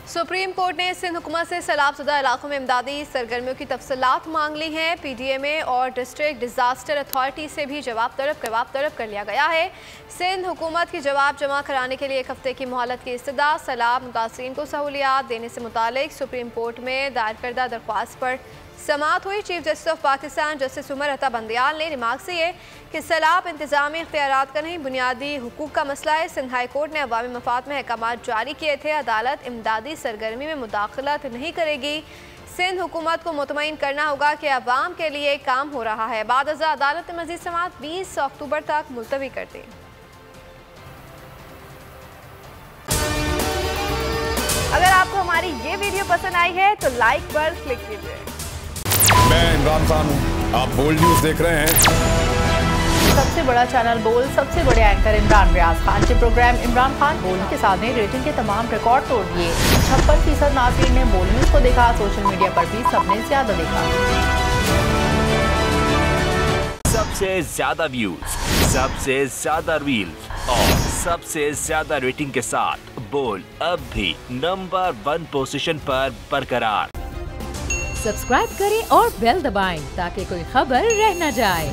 Supreme court ने सिंध हुकूमत से सैलाबज़दा इलाकों में इमदादी सरगर्मियों की तफसीलात मांग ली हैं। PDMA और डिस्ट्रिक्ट डिजास्टर अथॉरिटी से भी जवाब तलब कर लिया गया है। सिंध हुकूमत की जवाब जमा कराने के लिए 1 हफ्ते की मोहलत की इस्तदा। सैलाब मुतासरीन को सहूलियात देने से मुतालिक सुप्रीम कोर्ट में दायर करदा दरख्वास्त पर समाअत हुई। Chief justice of Pakistan justice Umar Ata Bandial ने रिमार्क से ये कि सैलाब इंतजामी इख्तियारात का नहीं बुनियादी हुकूक का मसला है। सिंध हाई कोर्ट ने अवामी मफाद में अहकाम जारी किए थे। अदालत इमदादी सरगर्मी में मुदाखलत नहीं करेगी। सिंध हुकूमत को मुतमईन करना होगा कि अवाम के लिए काम हो रहा है। बाद अज़ा अदालत ने मज़ीद समाअत 20 अक्टूबर तक मुलतवी कर दी। अगर आपको हमारी ये वीडियो पसंद आई है तो लाइक पर क्लिक कीजिए। मैं इमरान खान हूँ, आप बोल्ड न्यूज देख रहे हैं। सबसे बड़ा चैनल बोल्ड, सबसे बड़े एंकर इमरान रियाज खान के प्रोग्राम इमरान खान बोल्ड के साथ ने रेटिंग के तमाम रिकॉर्ड तोड़ दिए। 56% नाज़रीन ने बोल्ड न्यूज को देखा। सोशल मीडिया पर भी सबने ज्यादा देखा। सबसे ज्यादा व्यूज, सबसे ज्यादा रील्स और सबसे ज्यादा रेटिंग के साथ बोल्ड अब भी नंबर 1 पोजीशन पर बरकरार। सब्सक्राइब करें और बेल दबाएं ताकि कोई खबर रह न जाए।